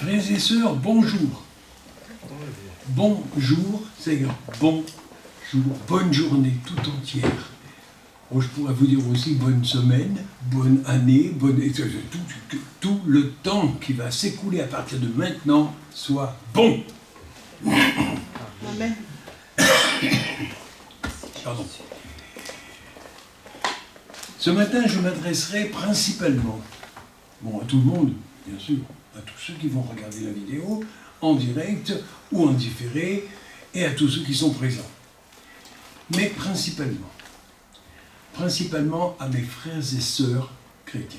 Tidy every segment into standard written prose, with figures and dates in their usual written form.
Frères et sœurs, bonjour. Bonjour, Seigneur, bonjour, bonne journée tout entière. Oh, je pourrais vous dire aussi bonne semaine, bonne année, tout le temps qui va s'écouler à partir de maintenant soit bon. Amen. Pardon. Ce matin, je m'adresserai principalement, à tout le monde, bien sûr, à tous ceux qui vont regarder la vidéo, en direct ou en différé, et à tous ceux qui sont présents. Mais principalement à mes frères et sœurs chrétiens.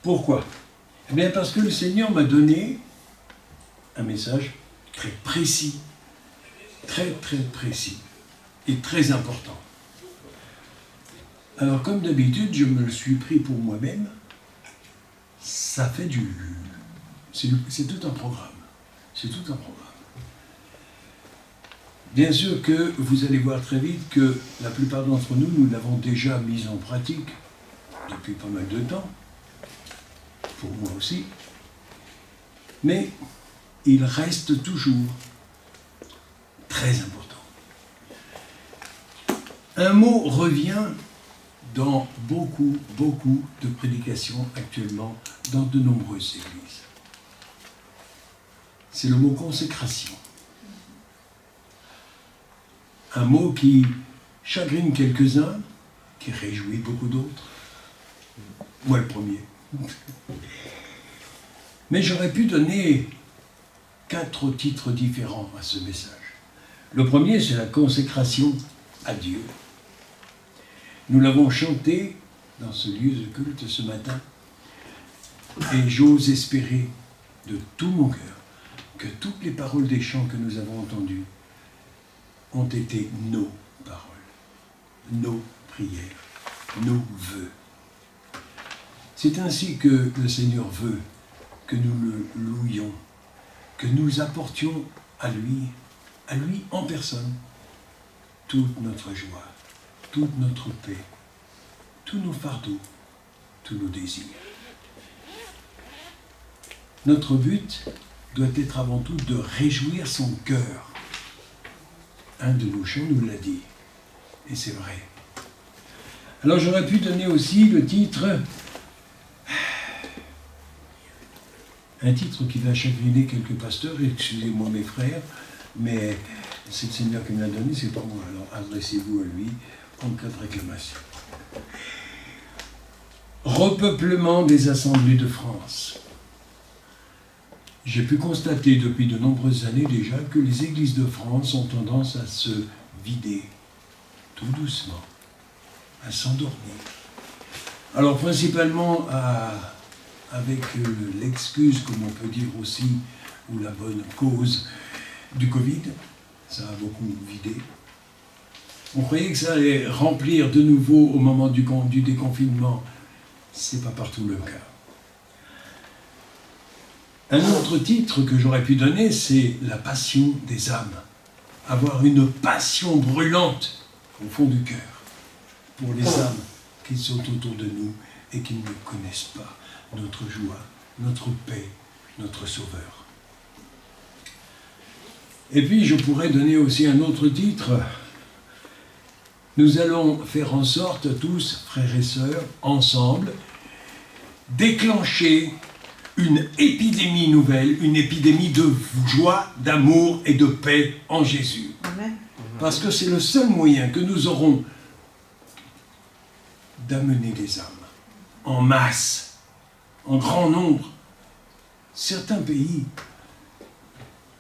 Pourquoi? Eh bien parce que le Seigneur m'a donné un message très précis, très précis et très important. Alors comme d'habitude, je me le suis pris pour moi-même, ça fait c'est tout un programme. C'est tout un programme. Bien sûr que vous allez voir très vite que la plupart d'entre nous, nous l'avons déjà mise en pratique depuis pas mal de temps, pour moi aussi, mais il reste toujours très important. Un mot revient dans beaucoup de prédications actuellement dans de nombreuses églises. C'est le mot consécration. Un mot qui chagrine quelques-uns, qui réjouit beaucoup d'autres. Moi le premier. Mais j'aurais pu donner 4 titres différents à ce message. Le premier, c'est la consécration à Dieu. Nous l'avons chanté dans ce lieu de culte ce matin, et j'ose espérer de tout mon cœur que toutes les paroles des chants que nous avons entendus ont été nos paroles, nos prières, nos vœux. C'est ainsi que le Seigneur veut que nous le louions, que nous apportions à lui en personne, toute notre joie, toute notre paix, tous nos fardeaux, tous nos désirs. Notre but doit être avant tout de réjouir son cœur. Un de nos chants nous l'a dit, et c'est vrai. Alors j'aurais pu donner aussi le titre, un titre qui va chagriner quelques pasteurs, excusez-moi mes frères, mais c'est le Seigneur qui me l'a donné, c'est pas moi, alors adressez-vous à lui en cas de réclamation. Repeuplement des assemblées de France. J'ai pu constater depuis de nombreuses années déjà que les églises de France ont tendance à se vider, tout doucement, à s'endormir. Alors principalement avec l'excuse, comme on peut dire aussi, ou la bonne cause du Covid, ça a beaucoup vidé. On croyait que ça allait remplir de nouveau au moment du déconfinement. C'est pas partout le cas. Un autre titre que j'aurais pu donner, c'est la passion des âmes. Avoir une passion brûlante au fond du cœur pour les âmes qui sont autour de nous et qui ne connaissent pas notre joie, notre paix, notre Sauveur. Et puis je pourrais donner aussi un autre titre. Nous allons faire en sorte, tous, frères et sœurs, ensemble, déclencher une épidémie nouvelle, une épidémie de joie, d'amour et de paix en Jésus. Amen. Parce que c'est le seul moyen que nous aurons d'amener des âmes en masse, en grand nombre. Certains pays,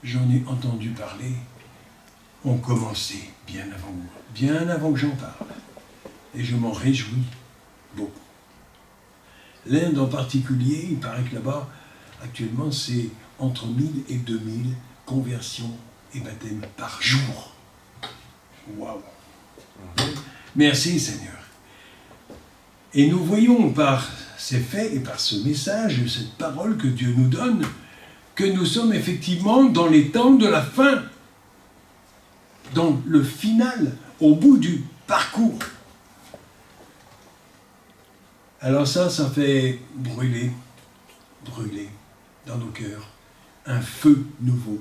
j'en ai entendu parler, ont commencé bien avant moi, bien avant que j'en parle. Et je m'en réjouis beaucoup. L'Inde en particulier, il paraît que là-bas, actuellement, c'est entre 1000 et 2000 conversions et baptêmes par jour. Waouh! Merci Seigneur. Et nous voyons par ces faits et par ce message, cette parole que Dieu nous donne, que nous sommes effectivement dans les temps de la fin, dans le final, au bout du parcours. Alors ça fait brûler dans nos cœurs, un feu nouveau,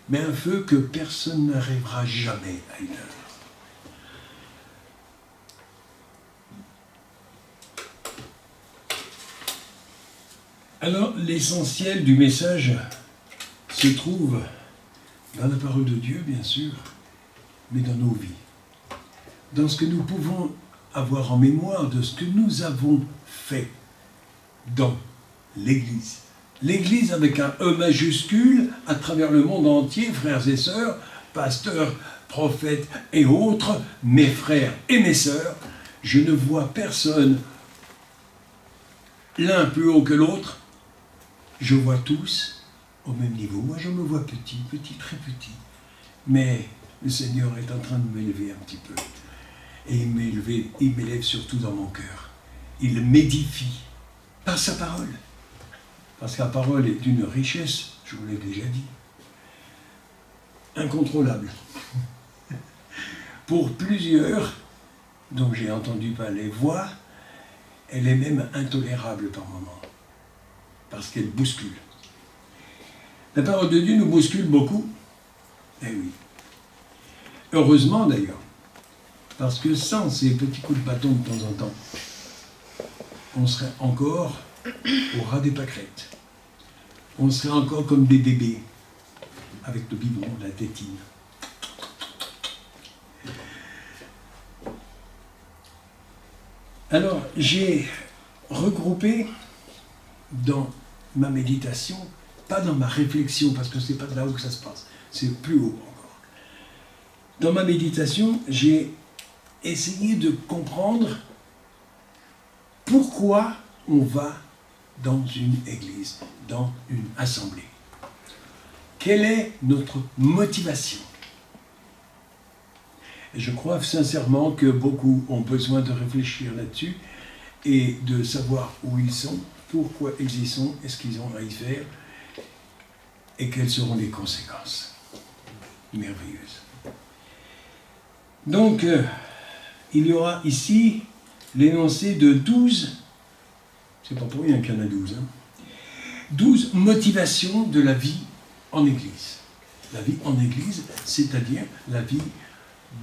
mais un feu que personne n'arrivera jamais à éteindre. Alors, l'essentiel du message se trouve dans la parole de Dieu, bien sûr, mais dans nos vies. Dans ce que nous pouvons avoir en mémoire de ce que nous avons fait dans l'Église. L'Église avec un E majuscule à travers le monde entier, frères et sœurs, pasteurs, prophètes et autres, mes frères et mes sœurs, je ne vois personne l'un plus haut que l'autre. Je vois tous au même niveau. Moi, je me vois petit, très petit. Mais le Seigneur est en train de m'élever un petit peu. Et il m'élève surtout dans mon cœur. Il m'édifie par sa parole. Parce que la parole est d'une richesse, je vous l'ai déjà dit, incontrôlable. Pour plusieurs, dont j'ai entendu parler voix, elle est même intolérable par moments. Parce qu'elle bouscule. La parole de Dieu nous bouscule beaucoup. Eh oui. Heureusement d'ailleurs. Parce que sans ces petits coups de bâton de temps en temps, on serait encore au ras des pâquerettes. On serait encore comme des bébés, avec le biberon, la tétine. Alors, j'ai regroupé dans ma méditation, pas dans ma réflexion, parce que c'est pas de là où ça se passe, c'est plus haut encore. Dans ma méditation, j'ai essayé de comprendre pourquoi on va dans une église, dans une assemblée. Quelle est notre motivation? Et je crois sincèrement que beaucoup ont besoin de réfléchir là-dessus et de savoir où ils sont, pourquoi ils y sont, et ce qu'ils ont à y faire, et quelles seront les conséquences merveilleuses. Donc, il y aura ici l'énoncé de 12, c'est pas pour rien qu'il y en a 12, 12 motivations de la vie en Église. La vie en Église, c'est-à-dire la vie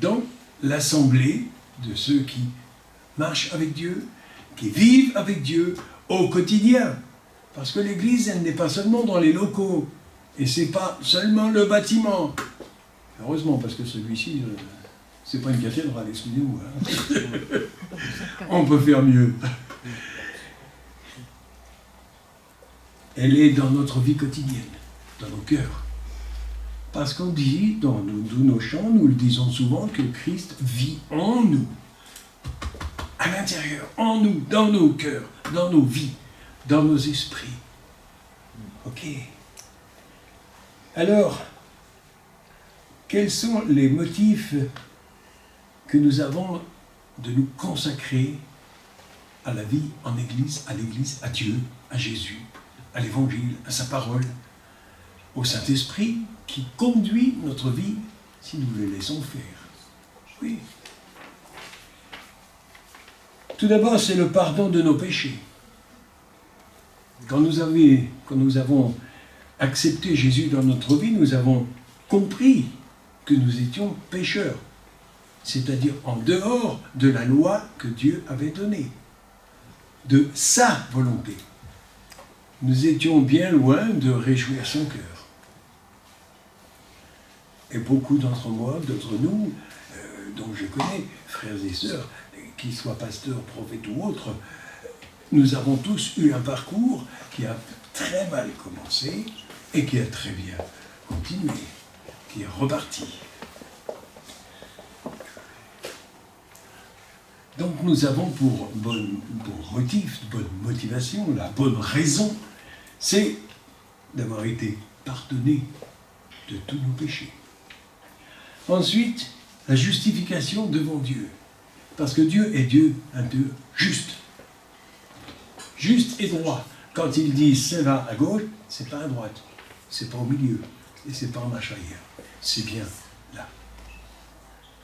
dans l'assemblée de ceux qui marchent avec Dieu, qui vivent avec Dieu au quotidien. Parce que l'Église, elle n'est pas seulement dans les locaux, et c'est pas seulement le bâtiment. Heureusement, parce que celui-ci, c'est pas une cathédrale, excusez-moi. On peut faire mieux. Elle est dans notre vie quotidienne, dans nos cœurs. Parce qu'on dit, dans nos chants, nous le disons souvent, que Christ vit en nous, à l'intérieur, en nous, dans nos cœurs, dans nos vies, dans nos esprits. Ok. Alors, quels sont les motifs que nous avons de nous consacrer à la vie en Église, à Dieu, à Jésus, à l'Évangile, à sa parole, au Saint-Esprit qui conduit notre vie si nous le laissons faire. Oui. Tout d'abord, c'est le pardon de nos péchés. Quand nous avons accepté Jésus dans notre vie, nous avons compris que nous étions pécheurs, c'est-à-dire en dehors de la loi que Dieu avait donnée, de sa volonté. Nous étions bien loin de réjouir son cœur. Et beaucoup d'entre nous, dont je connais, frères et sœurs, qu'ils soient pasteurs, prophètes ou autres, nous avons tous eu un parcours qui a très mal commencé et qui a très bien continué, qui est reparti. Donc nous avons pour motif, bonne motivation, la bonne raison, c'est d'avoir été pardonnés de tous nos péchés. Ensuite, la justification devant Dieu. Parce que Dieu est Dieu, un Dieu juste. Juste et droit. Quand il dit c'est là à gauche, c'est pas à droite. C'est pas au milieu. Et c'est pas en marche arrière. C'est bien là.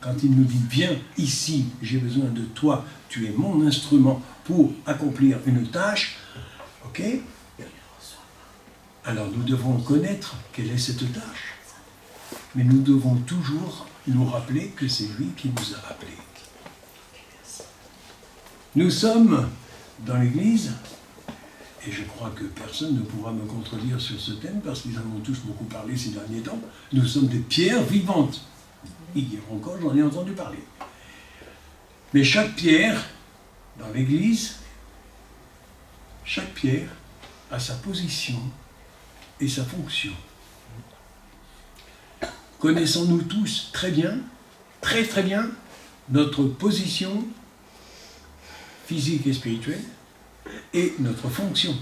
Quand il nous dit viens ici, j'ai besoin de toi, tu es mon instrument pour accomplir une tâche, ok? Alors nous devons connaître quelle est cette tâche. Mais nous devons toujours nous rappeler que c'est lui qui nous a appelés. Nous sommes dans l'Église, et je crois que personne ne pourra me contredire sur ce thème, parce qu'ils en ont tous beaucoup parlé ces derniers temps, nous sommes des pierres vivantes. Hier encore, j'en ai entendu parler. Mais chaque pierre, dans l'Église, chaque pierre a sa position et sa fonction. Connaissons-nous tous très bien, très très bien, notre position physique et spirituelle et notre fonction.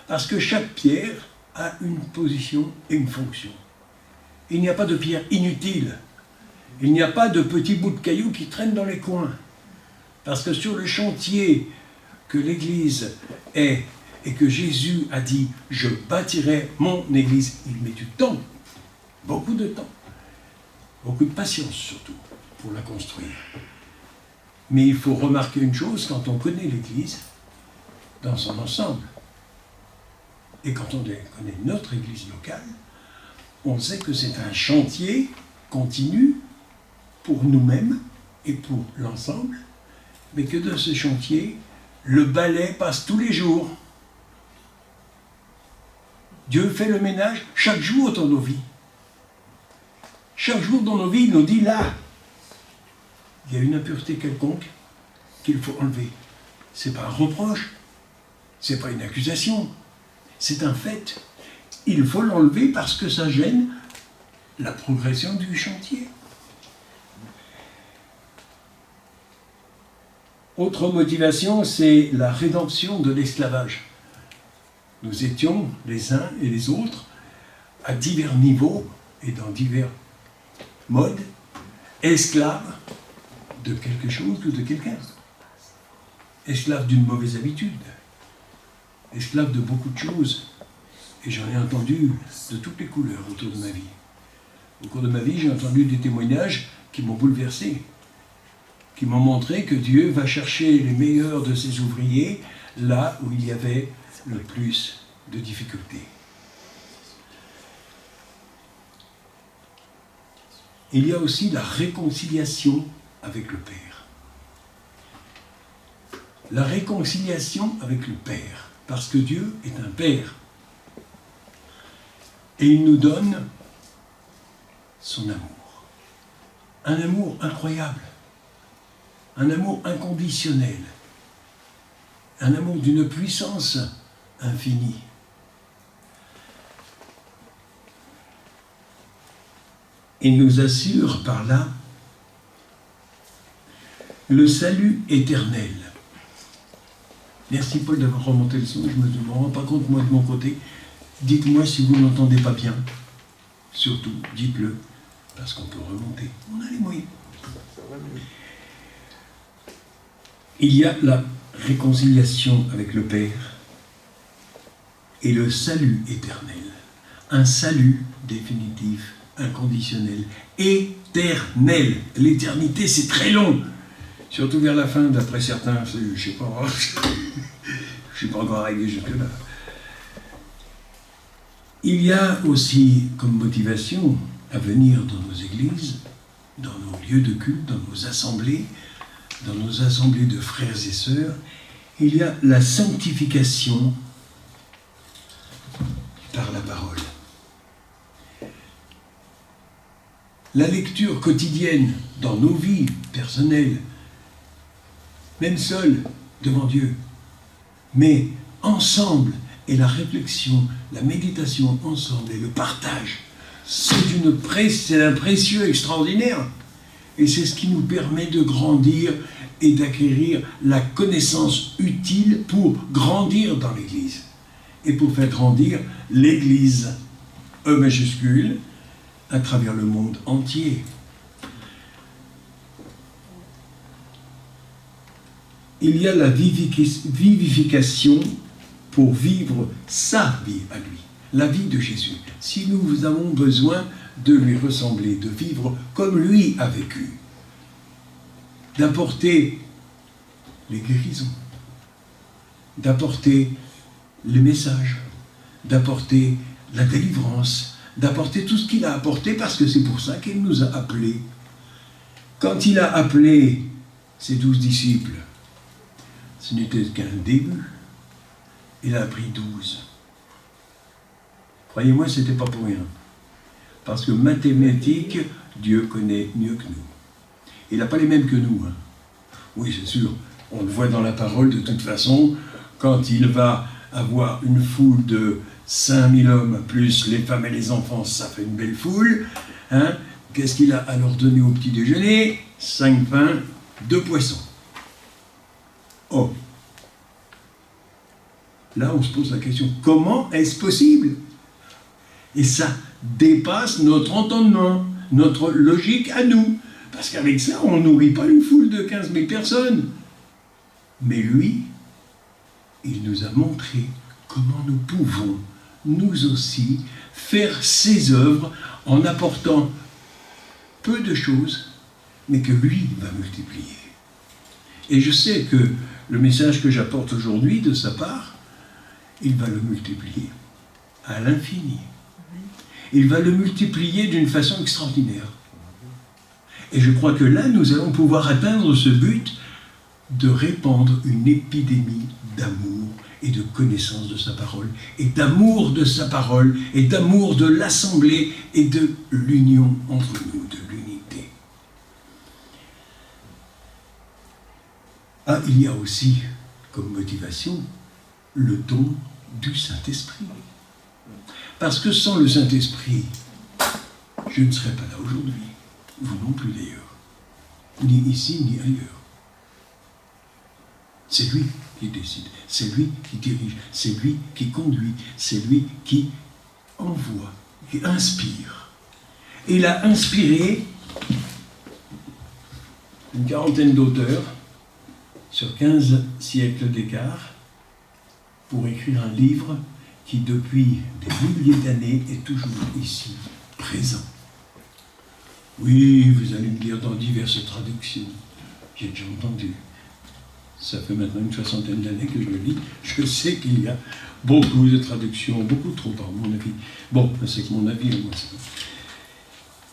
Parce que chaque pierre a une position et une fonction. Il n'y a pas de pierre inutile. Il n'y a pas de petits bouts de cailloux qui traînent dans les coins. Parce que sur le chantier que l'Église est et que Jésus a dit « Je bâtirai mon Église », il met du temps, beaucoup de temps, beaucoup de patience surtout, pour la construire. Mais il faut remarquer une chose quand on connaît l'Église dans son ensemble. Et quand on connaît notre Église locale, on sait que c'est un chantier continu pour nous-mêmes et pour l'ensemble, mais que de ce chantier, le balai passe tous les jours. Dieu fait le ménage chaque jour dans nos vies. Chaque jour dans nos vies, il nous dit là, il y a une impureté quelconque qu'il faut enlever. Ce n'est pas un reproche, ce n'est pas une accusation, c'est un fait. Il faut l'enlever parce que ça gêne la progression du chantier. Autre motivation, c'est la rédemption de l'esclavage. Nous étions, les uns et les autres, à divers niveaux et dans divers modes, esclaves de quelque chose ou de quelqu'un. Esclaves d'une mauvaise habitude, esclaves de beaucoup de choses. Et j'en ai entendu de toutes les couleurs autour de ma vie. Au cours de ma vie, j'ai entendu des témoignages qui m'ont bouleversé, qui m'ont montré que Dieu va chercher les meilleurs de ses ouvriers là où il y avait le plus de difficultés. Il y a aussi la réconciliation avec le Père. La réconciliation avec le Père, parce que Dieu est un Père. Et il nous donne son amour. Un amour incroyable. Un amour inconditionnel. Un amour d'une puissance infinie. Il nous assure par là le salut éternel. Merci Paul d'avoir remonté le son, je ne me rends pas compte moi de mon côté. Dites-moi si vous n'entendez pas bien. Surtout, dites-le, parce qu'on peut remonter. On a les moyens. Il y a la réconciliation avec le Père et le salut éternel. Un salut définitif, inconditionnel, éternel. L'éternité, c'est très long. Surtout vers la fin, d'après certains, je ne sais pas, je ne suis pas encore arrivé jusque-là. Il y a aussi comme motivation à venir dans nos églises, dans nos lieux de culte, dans nos assemblées de frères et sœurs, il y a la sanctification par la parole. La lecture quotidienne dans nos vies personnelles, même seuls devant Dieu, mais ensemble, et la réflexion, la méditation ensemble et le partage, c'est un précieux extraordinaire. Et c'est ce qui nous permet de grandir et d'acquérir la connaissance utile pour grandir dans l'Église. Et pour faire grandir l'Église, E majuscule, à travers le monde entier. Il y a la vivification pour vivre sa vie à lui, la vie de Jésus. Si nous avons besoin de lui ressembler, de vivre comme lui a vécu, d'apporter les guérisons, d'apporter les messages, d'apporter la délivrance, d'apporter tout ce qu'il a apporté, parce que c'est pour ça qu'il nous a appelés. Quand il a appelé ses 12 disciples, ce n'était qu'un début. Il a pris 12. Croyez-moi, ce n'était pas pour rien. Parce que mathématiques, Dieu connaît mieux que nous. Il n'a pas les mêmes que nous. Hein. Oui, c'est sûr. On le voit dans la parole de toute façon. Quand il va avoir une foule de 5000 hommes, plus les femmes et les enfants, ça fait une belle foule. Hein. Qu'est-ce qu'il a alors donné au petit déjeuner? 5 pains, 2 poissons. Oh. Là, on se pose la question, comment est-ce possible? Et ça dépasse notre entendement, notre logique à nous. Parce qu'avec ça, on ne nourrit pas une foule de 15 000 personnes. Mais lui, il nous a montré comment nous pouvons, nous aussi, faire ses œuvres en apportant peu de choses, mais que lui va multiplier. Et je sais que le message que j'apporte aujourd'hui de sa part, il va le multiplier à l'infini. Il va le multiplier d'une façon extraordinaire. Et je crois que là, nous allons pouvoir atteindre ce but de répandre une épidémie d'amour et de connaissance de sa parole, et d'amour de sa parole, et d'amour de l'assemblée, et de l'union entre nous, de l'unité. Ah, il y a aussi, comme motivation, le don du Saint-Esprit. Parce que sans le Saint-Esprit, je ne serais pas là aujourd'hui. Vous non plus d'ailleurs. Ni ici, ni ailleurs. C'est lui qui décide, c'est lui qui dirige, c'est lui qui conduit, c'est lui qui envoie, qui inspire. Et il a inspiré une quarantaine d'auteurs sur 15 siècles d'écart pour écrire un livre qui, depuis des milliers d'années, est toujours ici, présent. Oui, vous allez me dire dans diverses traductions. J'ai déjà entendu. Ça fait maintenant une 60aine d'années que je le lis. Je sais qu'il y a beaucoup de traductions, beaucoup trop, à mon avis. Bon, c'est que mon avis, moi.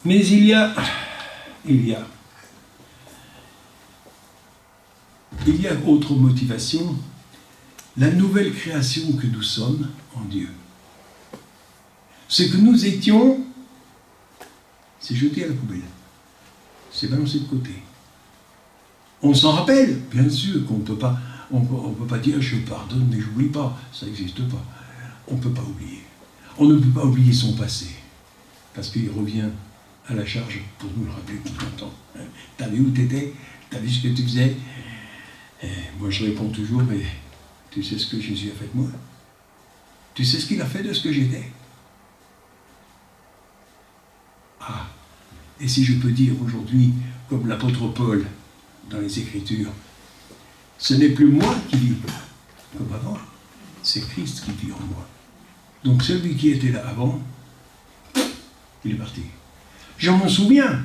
Mais il y a autre motivation, la nouvelle création que nous sommes en Dieu. Ce que nous étions, c'est jeté à la poubelle. C'est balancé de côté. On s'en rappelle, bien sûr qu'on ne peut pas, on peut pas dire je pardonne mais je n'oublie pas, ça n'existe pas. On ne peut pas oublier. On ne peut pas oublier son passé, parce qu'il revient à la charge pour nous le rappeler tout le temps. T'as vu où t'étais? T'as vu ce que tu faisais? Et moi je réponds toujours, mais tu sais ce que Jésus a fait de moi? Tu sais ce qu'il a fait de ce que j'étais? Ah, et si je peux dire aujourd'hui, comme l'apôtre Paul, dans les Écritures, ce n'est plus moi qui vis, comme avant, c'est Christ qui vit en moi. Donc celui qui était là avant, il est parti. Je m'en souviens,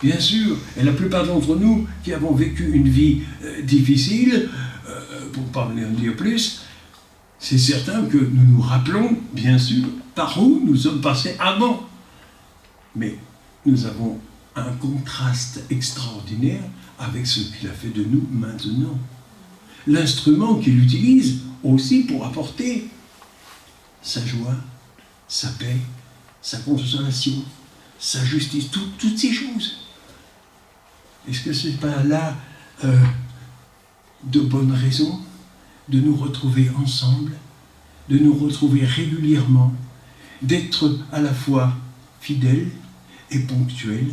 bien sûr, et la plupart d'entre nous qui avons vécu une vie difficile, pour ne pas en dire plus, c'est certain que nous nous rappelons, bien sûr, par où nous sommes passés avant. Mais nous avons un contraste extraordinaire avec ce qu'il a fait de nous maintenant. L'instrument qu'il utilise aussi pour apporter sa joie, sa paix, sa consolation, sa justice, toutes ces choses. Est-ce que ce n'est pas là de bonnes raisons de nous retrouver ensemble, de nous retrouver régulièrement, d'être à la fois fidèles et ponctuels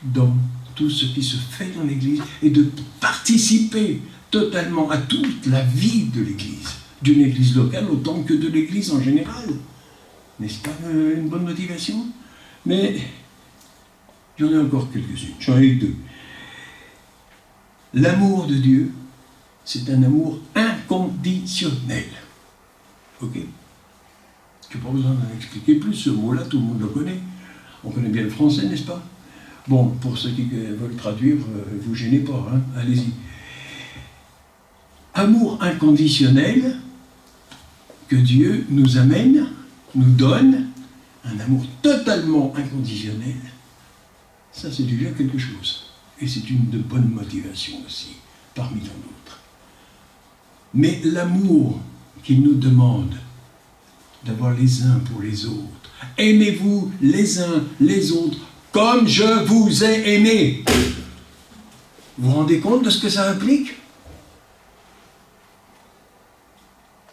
dans tout ce qui se fait dans l'Église et de participer totalement à toute la vie de l'Église, d'une Église locale autant que de l'Église en général. N'est-ce pas une bonne motivation? Mais j'en ai encore quelques-unes, j'en ai 2. L'amour de Dieu, c'est un amour inconditionnel. Ok? Je n'ai pas besoin d'en expliquer plus, ce mot-là, tout le monde le connaît. On connaît bien le français, n'est-ce pas? Bon, pour ceux qui veulent traduire, vous gênez pas, hein? Allez-y. Amour inconditionnel que Dieu nous amène nous donne un amour totalement inconditionnel, ça c'est déjà quelque chose. Et c'est une de bonnes motivations aussi, parmi tant d'autres. Mais l'amour qu'il nous demande d'avoir les uns pour les autres, aimez-vous les uns les autres comme je vous ai aimé. Vous vous rendez compte de ce que ça implique?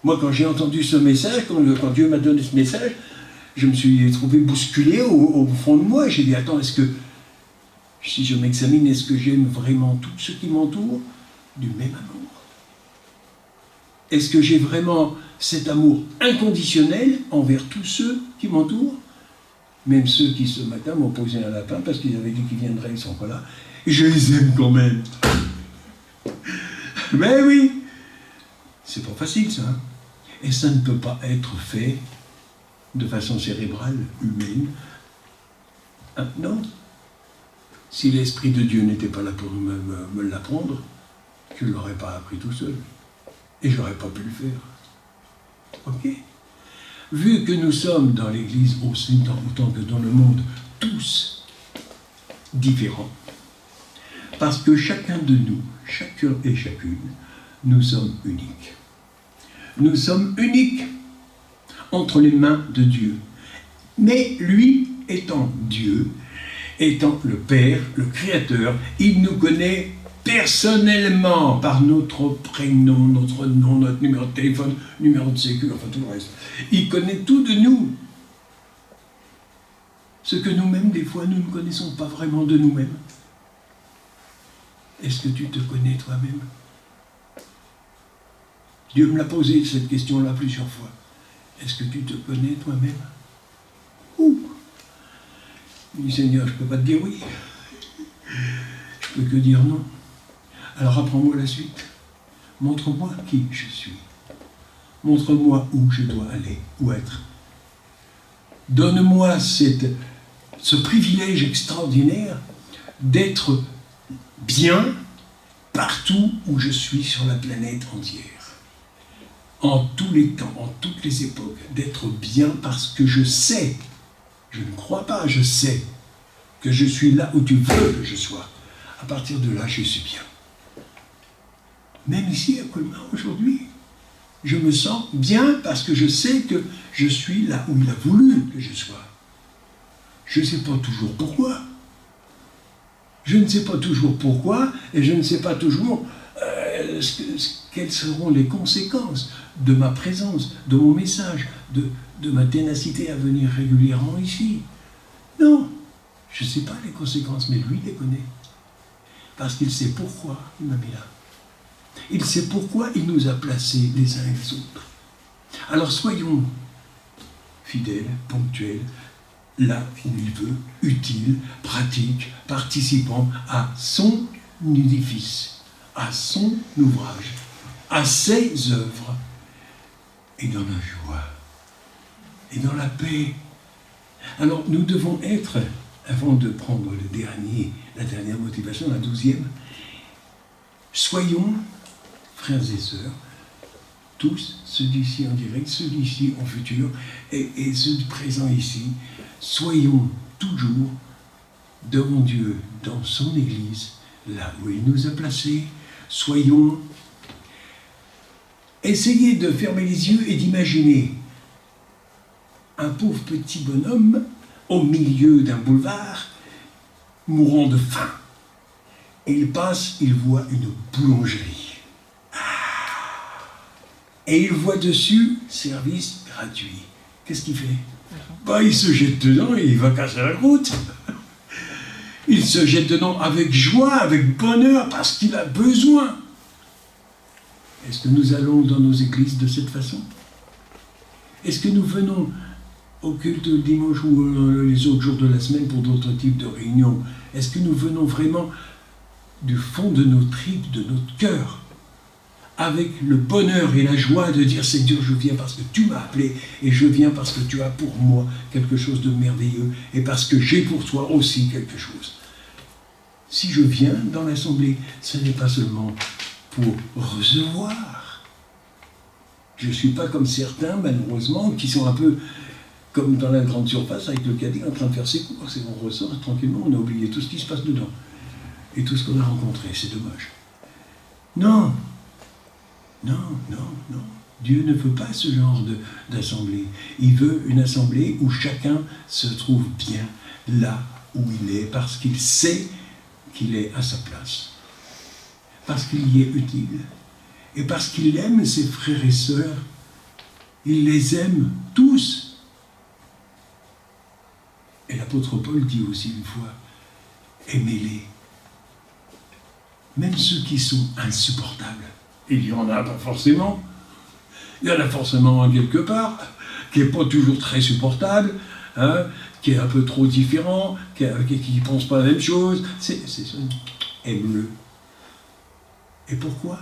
Moi, quand j'ai entendu ce message, quand Dieu m'a donné ce message, je me suis trouvé bousculé au fond de moi. J'ai dit, attends, est-ce que, si je m'examine, est-ce que j'aime vraiment tous ceux qui m'entourent du même amour? Est-ce que j'ai vraiment cet amour inconditionnel envers tous ceux qui m'entourent? Même ceux qui, ce matin, m'ont posé un lapin parce qu'ils avaient dit qu'ils viendraient, ils ne sont pas là. Et je les aime quand même. Mais oui, c'est pas facile, ça. Hein? Et ça ne peut pas être fait de façon cérébrale, humaine. Ah, non. Si l'Esprit de Dieu n'était pas là pour me l'apprendre, je ne l'aurais pas appris tout seul. Et je n'aurais pas pu le faire. Ok? Vu que nous sommes dans l'Église aussi, autant que dans le monde, tous différents, parce que chacun de nous, chacun et chacune, nous sommes uniques. Nous sommes uniques entre les mains de Dieu. Mais lui, étant Dieu, étant le Père, le Créateur, il nous connaît personnellement par notre prénom, notre nom, notre numéro de téléphone, numéro de sécu, enfin tout le reste. Il connaît tout de nous. Ce que nous-mêmes, des fois, nous ne connaissons pas vraiment de nous-mêmes. Est-ce que tu te connais toi-même? Dieu me l'a posé cette question-là plusieurs fois. Est-ce que tu te connais toi-même? Ouh! Je dis, Seigneur, je ne peux pas te dire oui. Je ne peux que dire non. Alors apprends-moi la suite. Montre-moi qui je suis. Montre-moi où je dois aller, où être. Donne-moi ce privilège extraordinaire d'être bien partout où je suis sur la planète entière. En tous les temps, en toutes les époques, d'être bien parce que je sais, je ne crois pas, je sais que je suis là où tu veux que je sois. À partir de là, je suis bien. Même ici, à Colmar, aujourd'hui, je me sens bien parce que je sais que je suis là où il a voulu que je sois. Je ne sais pas toujours pourquoi. Je ne sais pas toujours pourquoi et je ne sais pas toujours quelles seront les conséquences de ma présence, de mon message, de ma ténacité à venir régulièrement ici. Non, je ne sais pas les conséquences, mais lui les connaît. Parce qu'il sait pourquoi il m'a mis là. Il sait pourquoi il nous a placés les uns et les autres. Alors soyons fidèles, ponctuels, là où il veut, utiles, pratiques, participants à son édifice, à son ouvrage, à ses œuvres, et dans la joie, et dans la paix. Alors nous devons être, avant de prendre la dernière motivation, la 12e, soyons, frères et sœurs, tous, ceux d'ici en direct, ceux d'ici en futur, et ceux présents ici, soyons toujours devant Dieu, dans son Église, là où il nous a placés. Soyons, essayez de fermer les yeux et d'imaginer un pauvre petit bonhomme au milieu d'un boulevard, mourant de faim. Et il passe, il voit une boulangerie. Et il voit dessus service gratuit. Qu'est-ce qu'il fait? Il se jette dedans et il va casser la croûte. Il se jette dedans avec joie, avec bonheur, parce qu'il a besoin. Est-ce que nous allons dans nos églises de cette façon? Est-ce que nous venons au culte le dimanche ou les autres jours de la semaine pour d'autres types de réunions? Est-ce que nous venons vraiment du fond de nos tripes, de notre cœur, avec le bonheur et la joie de dire « Seigneur, je viens parce que tu m'as appelé et je viens parce que tu as pour moi quelque chose de merveilleux et parce que j'ai pour toi aussi quelque chose. » Si je viens dans l'assemblée, ce n'est pas seulement pour recevoir. Je ne suis pas comme certains, malheureusement, qui sont un peu comme dans la grande surface avec le caddie en train de faire ses courses. Et on ressort tranquillement, on a oublié tout ce qui se passe dedans. Et tout ce qu'on a rencontré, c'est dommage. Non, non, non, non. Dieu ne veut pas ce genre d'assemblée. Il veut une assemblée où chacun se trouve bien là où il est, parce qu'il sait qu'il est à sa place, parce qu'il y est utile, et parce qu'il aime ses frères et sœurs. Il les aime tous. Et l'apôtre Paul dit aussi une fois, aimez-les. Même ceux qui sont insupportables. Il y en a pas forcément. Il y en a forcément un quelque part, qui n'est pas toujours très supportable, hein, qui est un peu trop différent, qui ne pense pas la même chose. C'est ça. Aime-le. Et pourquoi?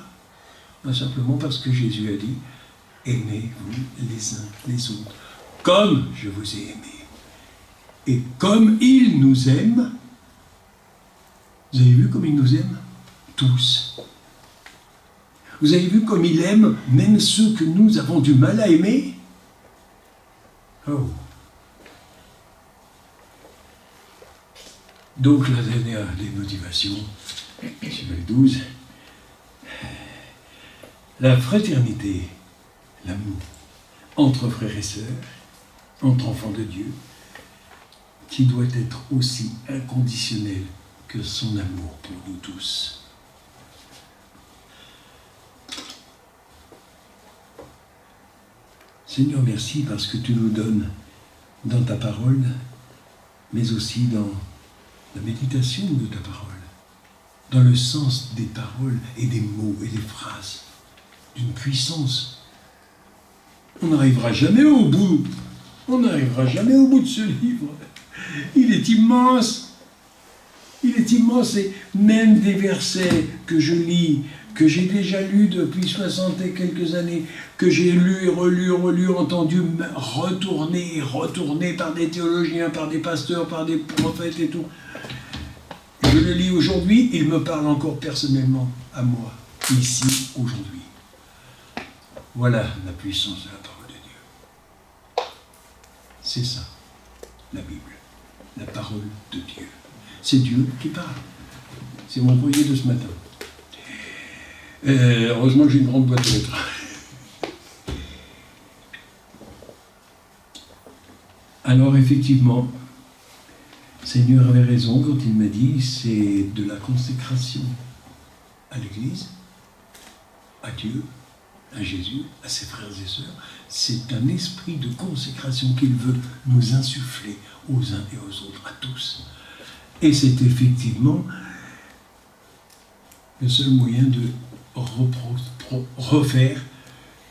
Ben simplement parce que Jésus a dit, aimez-vous les uns les autres, comme je vous ai aimé. Et comme il nous aime, vous avez vu comme il nous aime? Tous. Vous avez vu comme il aime même ceux que nous avons du mal à aimer? Oh. Donc la dernière des motivations, sur les 12, la fraternité, l'amour entre frères et sœurs, entre enfants de Dieu, qui doit être aussi inconditionnel que son amour pour nous tous. Seigneur, merci parce que tu nous donnes dans ta parole, mais aussi dans la méditation de ta parole, dans le sens des paroles et des mots et des phrases, d'une puissance. On n'arrivera jamais au bout. On n'arrivera jamais au bout de ce livre. Il est immense. Il est immense et même des versets que je lis, que j'ai déjà lus depuis 60 et quelques années, que j'ai lu et relu, entendu retourner et retourner par des théologiens, par des pasteurs, par des prophètes et tout. Je le lis aujourd'hui, il me parle encore personnellement à moi, ici, aujourd'hui. Voilà la puissance de la parole de Dieu. C'est ça, la Bible, la parole de Dieu. C'est Dieu qui parle. C'est mon courrier de ce matin. Heureusement que j'ai une grande boîte de lettres. Alors effectivement, Seigneur avait raison quand il m'a dit c'est de la consécration à l'Église, à Dieu, à Jésus, à ses frères et sœurs. C'est un esprit de consécration qu'il veut nous insuffler aux uns et aux autres, à tous. Et c'est effectivement le seul moyen de refaire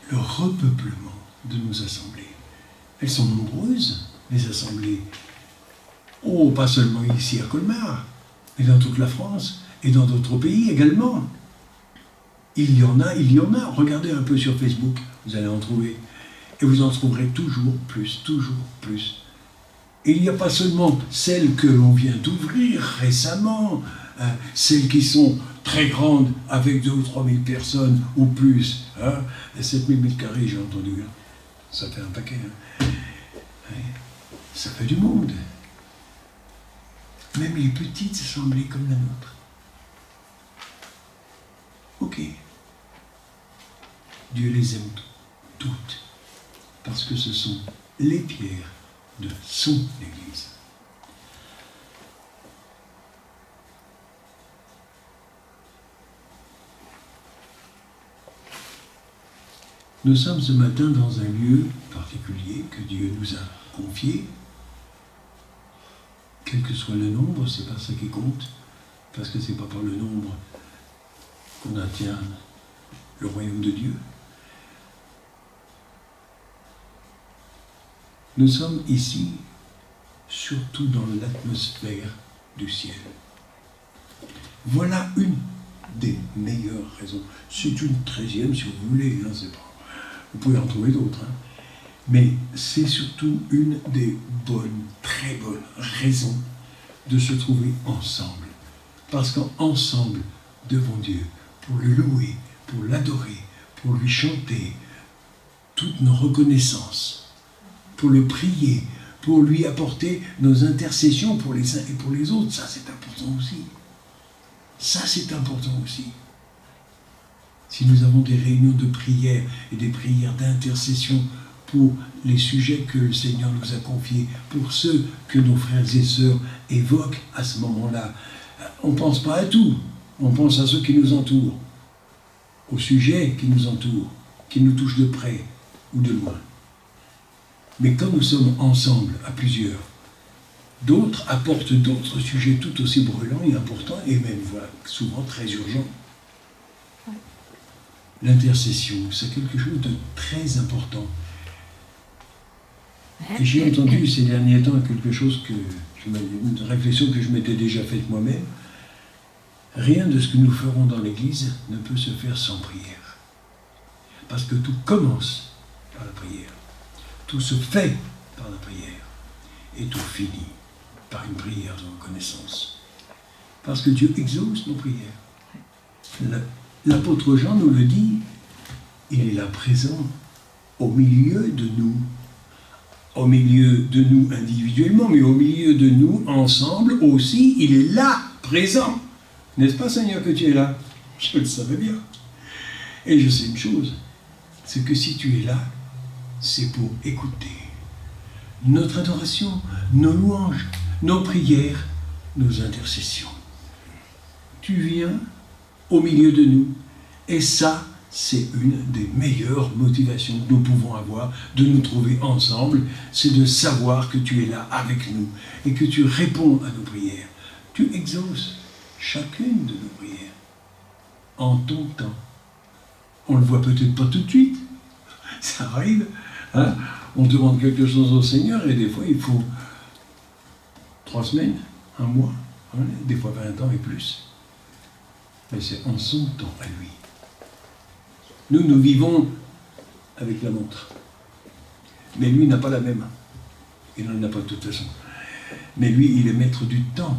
le repeuplement de nos assemblées. Elles sont nombreuses, les assemblées. Oh, pas seulement ici à Colmar, mais dans toute la France et dans d'autres pays également. Il y en a. Regardez un peu sur Facebook, vous allez en trouver. Et vous en trouverez toujours plus, toujours plus. Et il n'y a pas seulement celles que l'on vient d'ouvrir récemment, hein, celles qui sont très grandes avec 2 ou 3 000 personnes ou plus. Hein, 7 000 mètres carrés, j'ai entendu. Hein. Ça fait un paquet. Hein. Ouais, ça fait du monde. Même les petites assemblées comme la nôtre. Ok. Dieu les aime toutes. Parce que ce sont les pierres de son Église. Nous sommes ce matin dans un lieu particulier que Dieu nous a confié. Quel que soit le nombre, c'est pas ça qui compte, parce que c'est pas par le nombre qu'on atteint le royaume de Dieu. Nous sommes ici, surtout dans l'atmosphère du ciel. Voilà une des meilleures raisons. C'est une 13e si vous voulez, hein, c'est pas... vous pouvez en trouver d'autres. Hein. Mais c'est surtout une des bonnes, très bonnes raisons de se trouver ensemble. Parce qu'ensemble, devant Dieu, pour le louer, pour l'adorer, pour lui chanter, toutes nos reconnaissances, pour le prier, pour lui apporter nos intercessions pour les uns et pour les autres. Ça, c'est important aussi. Ça, c'est important aussi. Si nous avons des réunions de prière et des prières d'intercession pour les sujets que le Seigneur nous a confiés, pour ceux que nos frères et sœurs évoquent à ce moment-là, on ne pense pas à tout. On pense à ceux qui nous entourent, aux sujets qui nous entourent, qui nous touchent de près ou de loin. Mais quand nous sommes ensemble, à plusieurs, d'autres apportent d'autres sujets tout aussi brûlants et importants, et même voilà, souvent très urgents. L'intercession, c'est quelque chose de très important. Et j'ai entendu ces derniers temps quelque chose une réflexion que je m'étais déjà faite moi-même. Rien de ce que nous ferons dans l'Église ne peut se faire sans prière. Parce que tout commence par la prière. Tout se fait par la prière. Et tout finit par une prière de reconnaissance. Parce que Dieu exauce nos prières. L'apôtre Jean nous le dit, il est là présent au milieu de nous. Au milieu de nous individuellement, mais au milieu de nous ensemble aussi, il est là, présent. N'est-ce pas, Seigneur, que tu es là? Je le savais bien. Et je sais une chose, c'est que si tu es là, c'est pour écouter notre adoration, nos louanges, nos prières, nos intercessions. Tu viens au milieu de nous, et ça, c'est une des meilleures motivations que nous pouvons avoir de nous trouver ensemble, c'est de savoir que tu es là avec nous et que tu réponds à nos prières. Tu exauces chacune de nos prières en ton temps. On ne le voit peut-être pas tout de suite, ça arrive, hein? On demande quelque chose au Seigneur et des fois il faut 3 semaines, 1 mois, hein? Des fois 20 ans et plus. Mais c'est en son temps à lui. Nous vivons avec la montre. Mais lui n'a pas la même. Il n'en a pas de toute façon. Mais lui, il est maître du temps.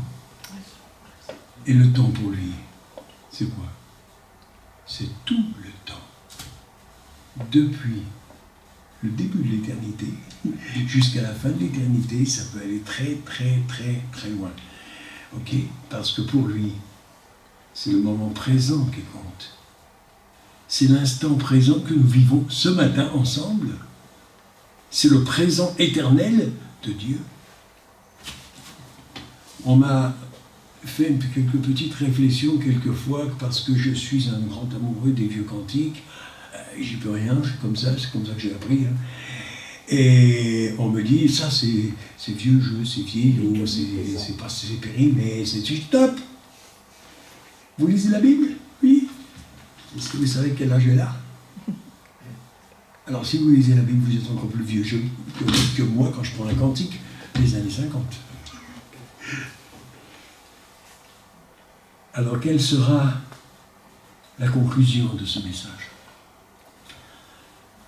Et le temps pour lui, c'est quoi? C'est tout le temps. Depuis le début de l'éternité jusqu'à la fin de l'éternité, ça peut aller très, très, très, très loin. Ok? Parce que pour lui, c'est le moment présent qui compte. C'est l'instant présent que nous vivons ce matin ensemble. C'est le présent éternel de Dieu. On m'a fait quelques petites réflexions quelquefois parce que je suis un grand amoureux des vieux cantiques. J'y peux rien, c'est comme ça que j'ai appris. Hein. Et on me dit, ça c'est vieux jeu, c'est vieillot, c'est périmé, c'est stop. Vous lisez la Bible? Oui. Est-ce que vous savez quel âge est là? Alors si vous lisez la Bible, vous êtes encore plus vieux que moi quand je prends un cantique des années 50. Alors quelle sera la conclusion de ce message?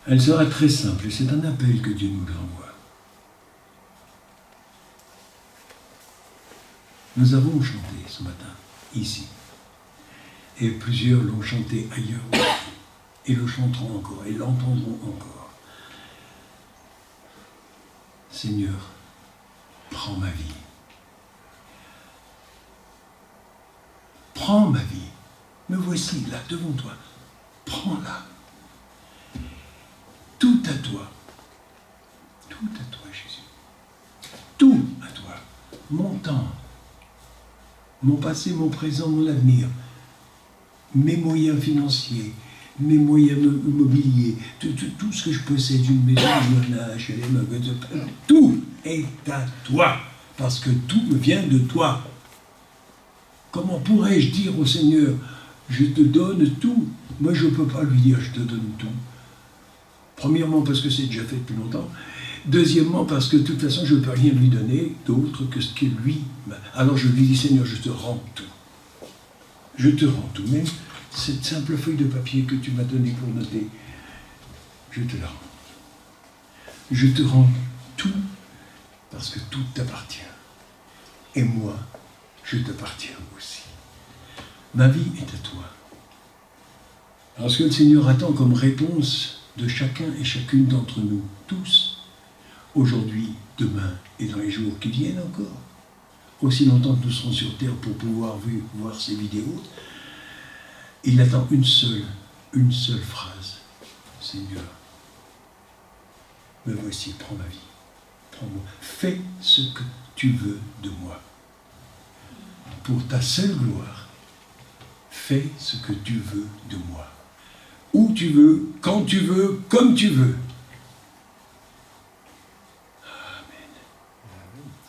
Elle sera très simple, et c'est un appel que Dieu nous envoie. Nous avons chanté ce matin, ici. Et plusieurs l'ont chanté ailleurs, et le chanteront encore, et l'entendront encore. Seigneur, prends ma vie. Prends ma vie. Me voici là, devant toi. Prends-la. Tout à toi. Tout à toi, Jésus. Tout à toi. Mon temps, mon passé, mon présent, mon avenir. Mes moyens financiers, mes moyens immobiliers, tout ce que je possède, une maison, un HLM, tout est à toi, parce que tout me vient de toi. Comment pourrais-je dire au Seigneur, je te donne tout? Moi, je ne peux pas lui dire, je te donne tout. Premièrement, parce que c'est déjà fait depuis longtemps. Deuxièmement, parce que de toute façon, je ne peux rien lui donner d'autre que ce qu'il lui m'a. Alors je lui dis, Seigneur, je te rends tout. Je te rends tout, même cette simple feuille de papier que tu m'as donnée pour noter, je te la rends. Je te rends tout parce que tout t'appartient. Et moi, je t'appartiens aussi. Ma vie est à toi. Alors ce que le Seigneur attend comme réponse de chacun et chacune d'entre nous, tous, aujourd'hui, demain et dans les jours qui viennent encore. Aussi longtemps que nous serons sur terre pour pouvoir voir ces vidéos, il attend une seule phrase. Seigneur, me voici, prends ma vie, prends-moi, fais ce que tu veux de moi. Pour ta seule gloire, fais ce que tu veux de moi. Où tu veux, quand tu veux, comme tu veux.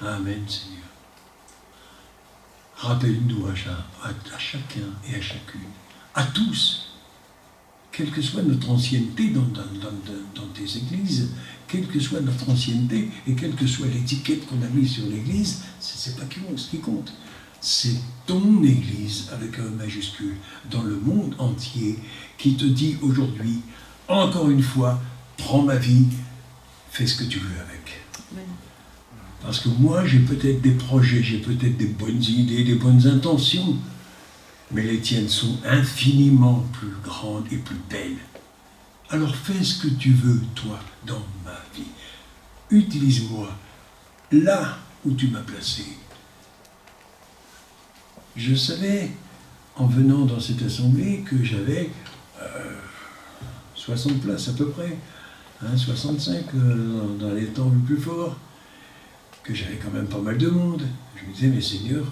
Amen. Amen, Seigneur. Rappelle-nous à chacun et à chacune, à tous, quelle que soit notre ancienneté dans tes églises, quelle que soit notre ancienneté et quelle que soit l'étiquette qu'on a mise sur l'église, c'est pas ce qui compte. C'est ton église avec un majuscule dans le monde entier qui te dit aujourd'hui, encore une fois, prends ma vie, fais ce que tu veux avec. Amen. Parce que moi, j'ai peut-être des projets, j'ai peut-être des bonnes idées, des bonnes intentions, mais les tiennes sont infiniment plus grandes et plus belles. Alors fais ce que tu veux, toi, dans ma vie. Utilise-moi là où tu m'as placé. Je savais, en venant dans cette assemblée, que j'avais 60 places à peu près, 65 dans les temps les plus forts, que j'avais quand même pas mal de monde. Je me disais, mais Seigneur,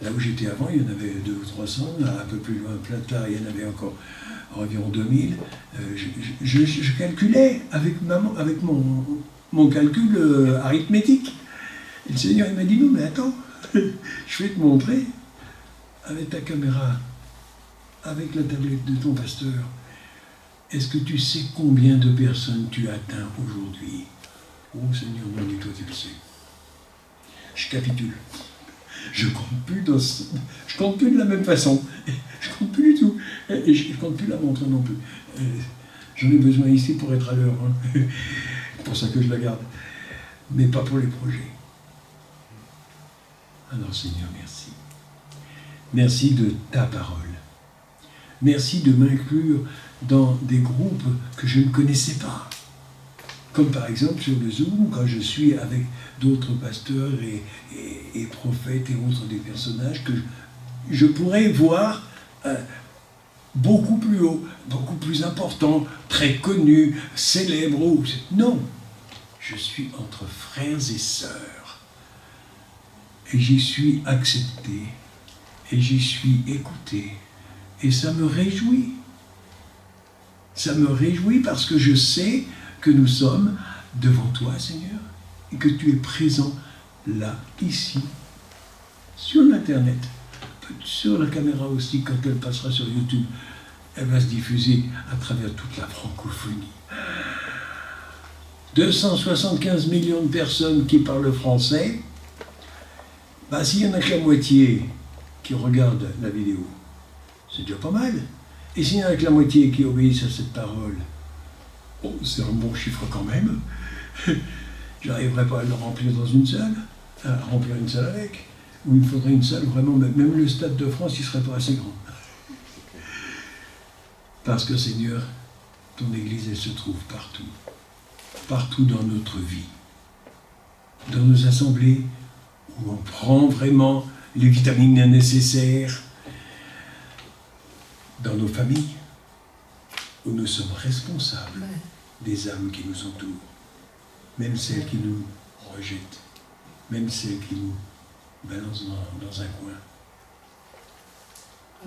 là où j'étais avant, il y en avait 200 ou 300, là, un peu plus loin, Plata, il y en avait encore environ 2000. Je calculais avec mon calcul arithmétique. Et le Seigneur, il m'a dit, non, mais attends, je vais te montrer, avec ta caméra, avec la tablette de ton pasteur, est-ce que tu sais combien de personnes tu atteins aujourd'hui? Oh Seigneur, mon Dieu, toi tu le sais. Je capitule. Je compte plus de la même façon. Je compte plus du tout. Et je compte plus la montre non plus. J'en ai besoin ici pour être à l'heure. C'est pour ça que je la garde. Mais pas pour les projets. Alors Seigneur, merci. Merci de ta parole. Merci de m'inclure dans des groupes que je ne connaissais pas. Comme par exemple sur le Zoom, quand je suis avec d'autres pasteurs et prophètes et autres des personnages que je pourrais voir beaucoup plus haut, beaucoup plus important, très connus, célèbres. Non, je suis entre frères et sœurs. Et j'y suis accepté. Et j'y suis écouté. Et ça me réjouit. Ça me réjouit parce que je sais que nous sommes devant toi, Seigneur, et que tu es présent là, ici, sur l'Internet, sur la caméra aussi, quand elle passera sur YouTube, elle va se diffuser à travers toute la francophonie. 275 millions de personnes qui parlent français, s'il n'y en a que la moitié qui regardent la vidéo, c'est déjà pas mal. Et s'il n'y en a que la moitié qui obéissent à cette parole, c'est un bon chiffre quand même. J'arriverai pas à le remplir dans une salle, à remplir une salle avec. Ou il me faudrait une salle vraiment, même le Stade de France, il ne serait pas assez grand. Parce que Seigneur, ton Église, elle se trouve partout. Partout dans notre vie. Dans nos assemblées, où on prend vraiment les vitamines nécessaires. Dans nos familles, où nous sommes responsables des âmes qui nous entourent, même celles qui nous rejettent, même celles qui nous balancent dans un coin.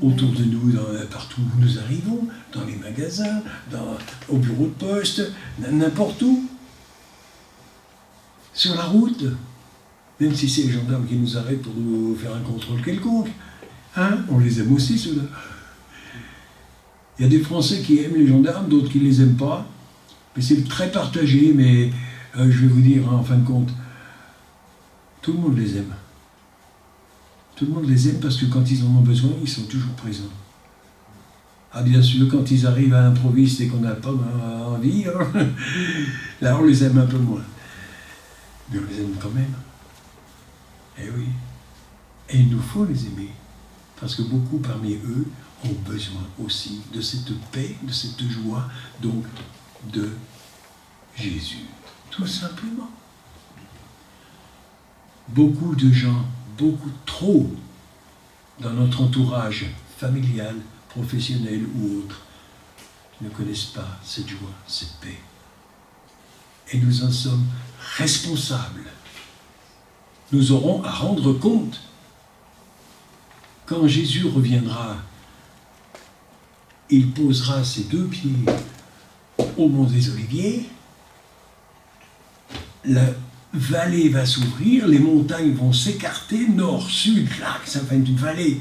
Autour de nous, partout où nous arrivons, dans les magasins, au bureau de poste, n'importe où. Sur la route, même si c'est les gendarmes qui nous arrêtent pour nous faire un contrôle quelconque, on les aime aussi, ceux-là. Il y a des Français qui aiment les gendarmes, d'autres qui ne les aiment pas. Mais c'est très partagé, mais je vais vous dire, en fin de compte, tout le monde les aime. Tout le monde les aime parce que quand ils en ont besoin, ils sont toujours présents. Ah bien sûr, quand ils arrivent à l'improviste et qu'on n'a pas envie, là on les aime un peu moins. Mais on les aime quand même. Eh oui. Et il nous faut les aimer. Parce que beaucoup parmi eux ont besoin aussi de cette paix, de cette joie, donc de Jésus. Tout simplement. beaucoup de gens, beaucoup trop, dans notre entourage familial, professionnel ou autre, ne connaissent pas cette joie, cette paix. Et nous en sommes responsables. Nous aurons à rendre compte. Quand Jésus reviendra, il posera ses 2 pieds au mont des Oliviers, la vallée va s'ouvrir, les montagnes vont s'écarter, nord, sud, là, ça va être une vallée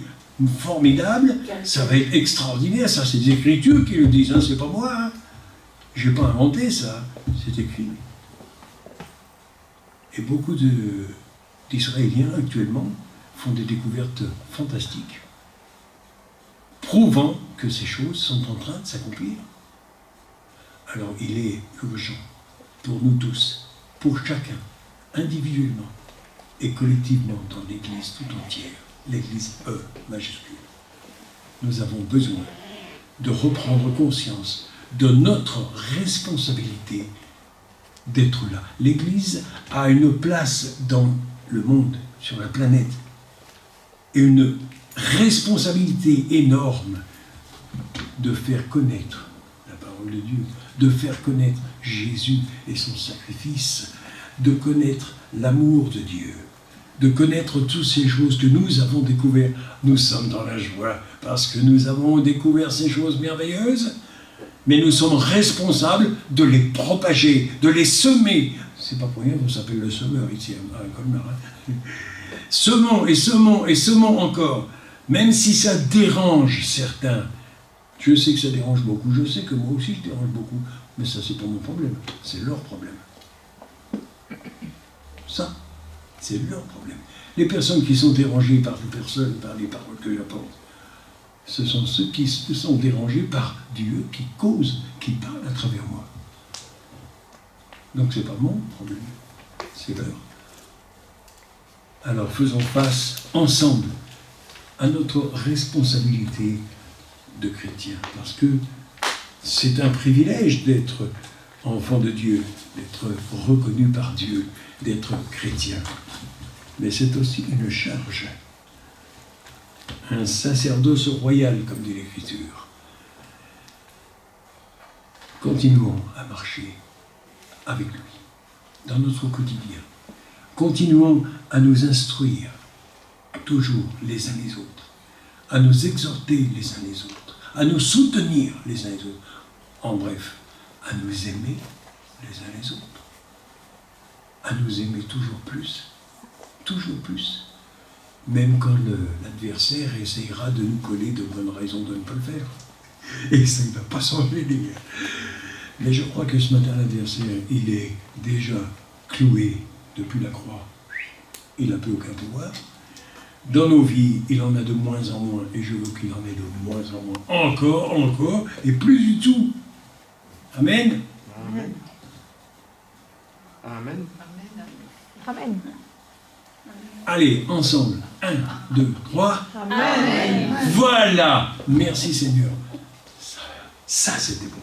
formidable, ça va être extraordinaire, ça c'est des Écritures qui le disent, hein, c'est pas moi, hein. Je n'ai pas inventé ça, c'est écrit. Et beaucoup d'Israéliens actuellement font des découvertes fantastiques, prouvant que ces choses sont en train de s'accomplir. Alors il est urgent pour nous tous, pour chacun, individuellement et collectivement dans l'Église tout entière, l'Église E majuscule. Nous avons besoin de reprendre conscience de notre responsabilité d'être là. L'Église a une place dans le monde, sur la planète, et une responsabilité énorme de faire connaître la parole de Dieu, de faire connaître Jésus et son sacrifice, de connaître l'amour de Dieu, de connaître toutes ces choses que nous avons découvertes. Nous sommes dans la joie parce que nous avons découvert ces choses merveilleuses, mais nous sommes responsables de les propager, de les semer. C'est pas pour rien qu'on s'appelle le semeur ici à Colmar. Hein. Semons et semons et semons encore, même si ça dérange certains. Je sais que ça dérange beaucoup, je sais que moi aussi je dérange beaucoup, mais ça c'est pas mon problème, c'est leur problème. Ça, c'est leur problème. Les personnes qui sont dérangées par les paroles que j'apporte, ce sont ceux qui se sont dérangés par Dieu, qui cause, qui parle à travers moi. Donc c'est pas mon problème, c'est leur. Alors faisons face ensemble à notre responsabilité de chrétien, parce que c'est un privilège d'être enfant de Dieu, d'être reconnu par Dieu, d'être chrétien. Mais c'est aussi une charge, un sacerdoce royal, comme dit l'Écriture. Continuons à marcher avec lui, dans notre quotidien. Continuons à nous instruire, toujours les uns les autres, à nous exhorter les uns les autres, à nous soutenir les uns les autres. En bref, à nous aimer les uns les autres, à nous aimer toujours plus, même quand l'adversaire essayera de nous coller de bonnes raisons de ne pas le faire. Et ça ne va pas changer, les gars. Mais je crois que ce matin, l'adversaire, il est déjà cloué depuis la croix. Il n'a plus aucun pouvoir. Dans nos vies, il en a de moins en moins, et je veux qu'il en ait de moins en moins. Encore, et plus du tout. Amen. Amen. Amen. Amen. Allez, ensemble. 1, 2, 3. Amen. Voilà. Merci Seigneur. Ça c'était bon.